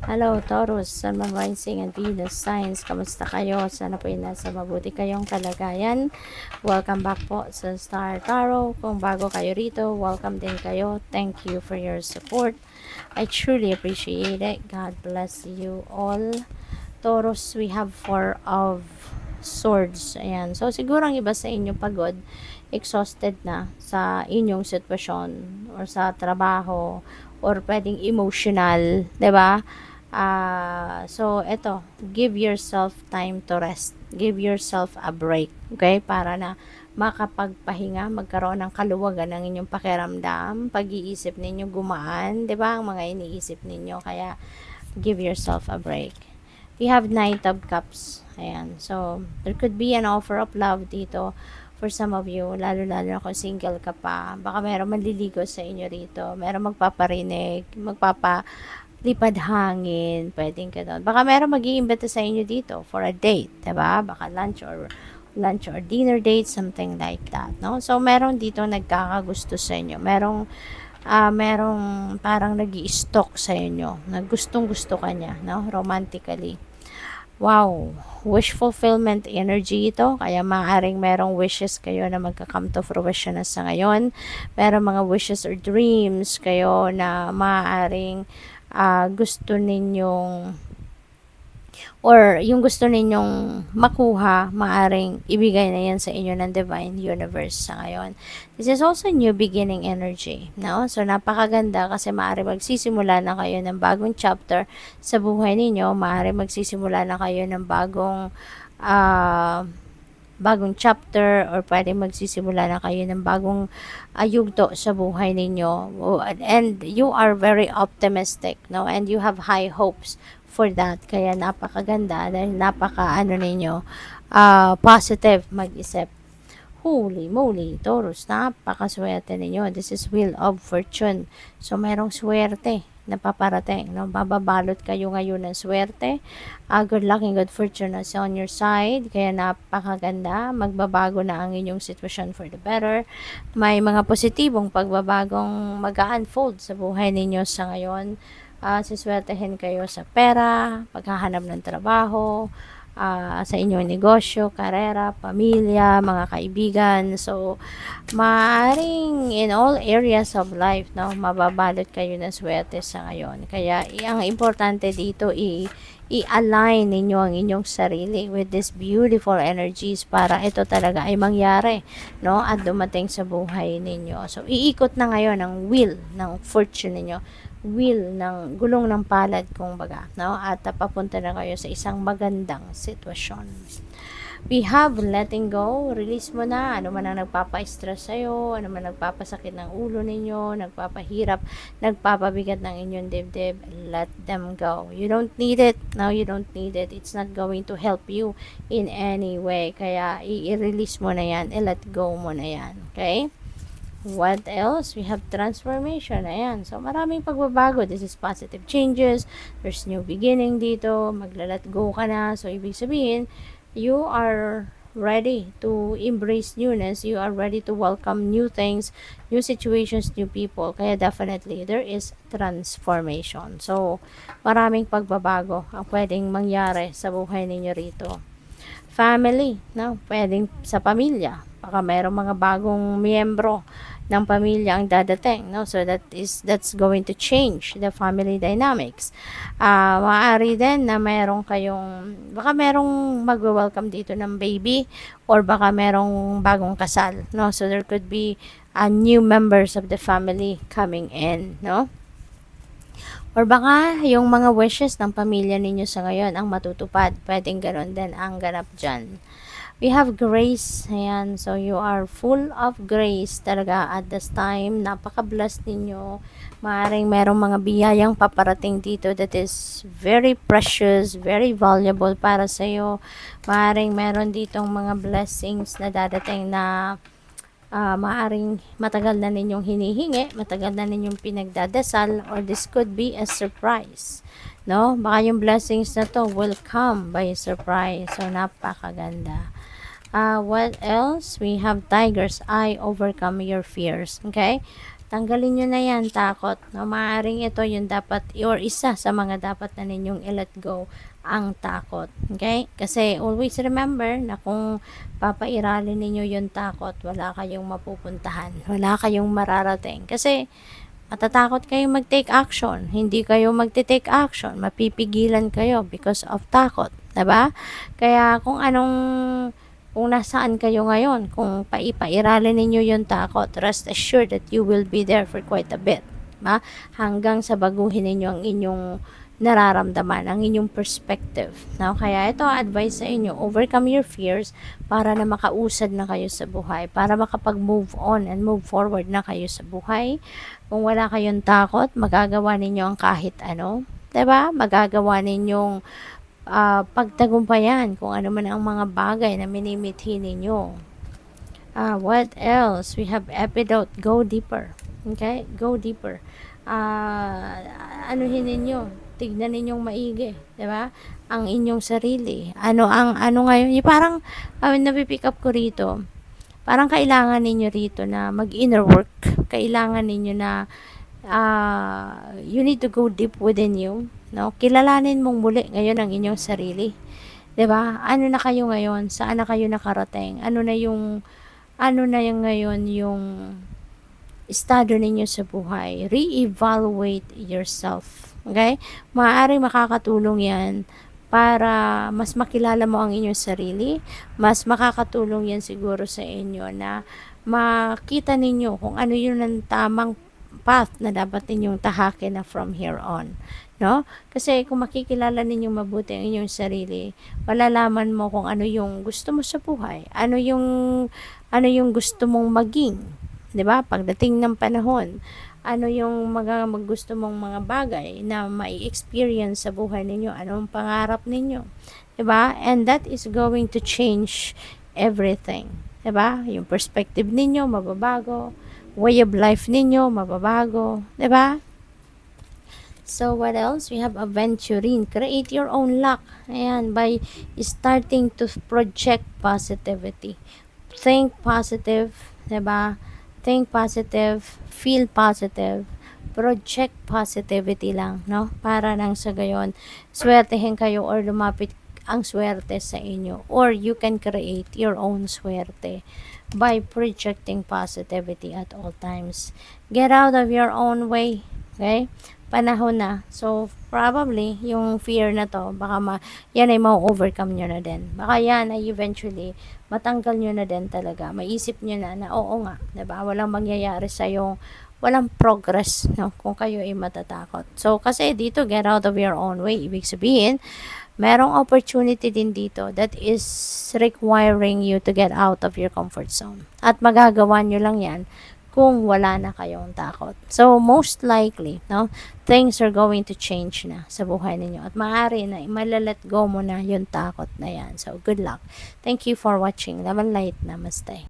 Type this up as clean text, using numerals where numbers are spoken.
Hello, Taurus, Sun, Moon, Rising, and Venus signs. Kamusta kayo? Sana po nasa mabuti kayong kalagayan. Welcome back po sa Star Tarot. Kung bago kayo rito, welcome din kayo. Thank you for your support. I truly appreciate it. God bless you all. Taurus, we have 4 of Swords. Ayan. So, siguro ang iba sa inyo pagod, exhausted na sa inyong sitwasyon or sa trabaho or pwedeng emotional, 'di ba? So eto, give yourself time to rest. Give yourself a break, okay? Para na makapagpahinga, magkaroon ng kaluwagan ng inyong pakiramdam, pag-iisip ninyo gumaan, 'di ba? Ang mga iniisip ninyo, kaya give yourself a break. We have Knight of Cups. Ayan. So, there could be an offer of love dito for some of you, lalo-lalo na kung single ka pa. Baka meron manliligo sa inyo rito. Meron magpaparinig, magpapalipad hangin, pwedeng gano'n. Baka meron mag-iimbita sa inyo dito for a date, diba? Baka lunch or dinner date, something like that, no? So, meron dito nagkakagusto sa inyo. Merong parang nag-i-stalk sa inyo, na gustong-gusto ka niya, no? Romantically. Wow, wish fulfillment energy ito. Kaya maaaring merong wishes kayo na magka-come to fruition na sa ngayon. Merong mga wishes or dreams kayo na maaaring gusto ninyong or yung gusto ninyong makuha, maaring ibigay na yan sa inyo ng Divine Universe sa ngayon. This is also new beginning energy, no? So, napakaganda kasi maaring magsisimula na kayo ng bagong chapter sa buhay ninyo, maaring magsisimula na kayo ng bagong chapter or pwede magsisimula na kayo ng bagong yugto sa buhay ninyo. And you are very optimistic, no? And you have high hopes for that. Kaya napakaganda dahil ninyo, positive mag-isip. Holy moly, Taurus, napakaswerte ninyo. This is Wheel of Fortune. So, merong swerte na paparating, no? Mababalot kayo ngayon ng swerte. Good luck and good fortune is on your side. Kaya napakaganda. Magbabago na ang inyong sitwasyon for the better. May mga positibong pagbabagong mag-unfold sa buhay ninyo sa ngayon. Siswertehin kayo sa pera, paghahanap ng trabaho, sa inyong negosyo, karera, pamilya, mga kaibigan. So, maaring in all areas of life, no, mababalot kayo ng swerte sa ngayon. Kaya, ang importante dito, i-align ninyo ang inyong sarili with these beautiful energies para ito talaga ay mangyari, no, at dumating sa buhay ninyo. So, iikot na ngayon ang wheel ng fortune ninyo, wheel ng gulong ng palad kung baga, no? At papunta na kayo sa isang magandang sitwasyon. We have letting go, release mo na, ano man ang nagpapa-stress sa'yo, ano man nagpapasakit ng ulo ninyo, nagpapahirap, nagpapabigat ng inyong dibdib, let them go. You don't need it, no, you don't need it. It's not going to help you in any way. Kaya i-release mo na yan, i-let go mo na yan, okay? What else? We have transformation. Ayan. So, maraming pagbabago. This is positive changes. There's new beginning dito. Magla-let go ka na. So, ibig sabihin, you are ready to embrace newness. You are ready to welcome new things, new situations, new people. Kaya definitely, there is transformation. So, maraming pagbabago ang pwedeng mangyari sa buhay ninyo rito. Family, no? Pwedeng sa pamilya. Baka mayroong mga bagong miyembro ng pamilya ang dadating, no? So that's going to change the family dynamics. Maaari din na baka merong magwe-welcome dito ng baby or baka merong bagong kasal, no? So there could be new members of the family coming in, no? Or baka yung mga wishes ng pamilya ninyo sa ngayon ang matutupad. Pwedeng gano'n din ang ganap dyan. We have grace. Ayan. So, you are full of grace talaga at this time. Napaka-blessed ninyo. Maaaring merong mga biyayang paparating dito that is very precious, very valuable para sa'yo. Maaaring meron ditong mga blessings na dadating na maaaring matagal na ninyong hinihingi, matagal na ninyong pinagdadasal, or this could be a surprise. No? Baka yung blessings na to will come by surprise. So, napakaganda. What else? We have Tiger's Eye, overcome your fears. Okay? Tanggalin nyo na yan, takot. No, maaaring ito yung dapat, or isa sa mga dapat na ninyong i-let go, ang takot. Okay? Kasi always remember na kung papairalin ninyo yung takot, wala kayong mapupuntahan. Wala kayong mararating. Kasi matatakot kayong mag-take action. Hindi kayo mag-take action. Mapipigilan kayo because of takot. Diba? Kaya kung nasaan kayo ngayon, kung paipairalin ninyo yung takot, rest assured that you will be there for quite a bit. Diba? Hanggang sa baguhin ninyo ang inyong nararamdaman, ang inyong perspective. No? Kaya ito, advice sa inyo, overcome your fears para na makausad na kayo sa buhay, para makapag-move on and move forward na kayo sa buhay. Kung wala kayong takot, magagawa ninyo ang kahit ano. Diba? Magagawa ninyong pagtagumpayan kung ano man ang mga bagay na minimithi ninyo. What else? We have epidote, go deeper. Okay? Go deeper. Anuhin ninyo, tignan ninyong maigi, 'di ba? Ang inyong sarili. Ano ngayon, yung parang napipick up ko rito. Parang kailangan ninyo rito na mag-inner work. Kailangan ninyo na you need to go deep within you. No? Kilalanin mong muli ngayon ang inyong sarili. 'Di ba? Ano na kayo ngayon? Saan na kayo nakarating? Ano na yung ngayon yung estado ninyo sa buhay? Re-evaluate yourself. Okay? Maaaring makakatulong 'yan para mas makilala mo ang inyong sarili. Mas makakatulong 'yan siguro sa inyo na makita ninyo kung ano yung tamang path na dapat ninyong tahakin na from here on. No? Kasi kung makikilala ninyong mabuti ang inyong sarili, malalaman mo kung ano yung gusto mo sa buhay, ano yung gusto mong maging, 'di ba? Pagdating ng panahon, ano yung gusto mong mga bagay na mai-experience sa buhay ninyo, anong pangarap ninyo, 'di ba? And that is going to change everything, 'di ba? Yung perspective ninyo mababago, way of life ninyo mababago, 'di ba? So, what else? We have aventuring. Create your own luck. Ayan, by starting to project positivity. Think positive, diba? Think positive, feel positive, project positivity lang, no? Para nang sa gayon, swertehin kayo or lumapit ang swerte sa inyo. Or you can create your own swerte by projecting positivity at all times. Get out of your own way, okay? Panahon na. So, probably, yung fear na to, baka yan ay ma-overcome nyo na din. Baka yan ay eventually, matanggal nyo na din talaga. Maisip nyo na oo nga, diba? Walang mangyayari sa'yo, walang progress, no? Kung kayo ay matatakot. So, kasi dito, get out of your own way. Ibig sabihin, merong opportunity din dito that is requiring you to get out of your comfort zone. At magagawa nyo lang yan kung wala na kayong takot. So, most likely, no, things are going to change na sa buhay ninyo. At maaari na, malalet go mo na yung takot na yan. So, good luck. Thank you for watching. Love and light. Namaste.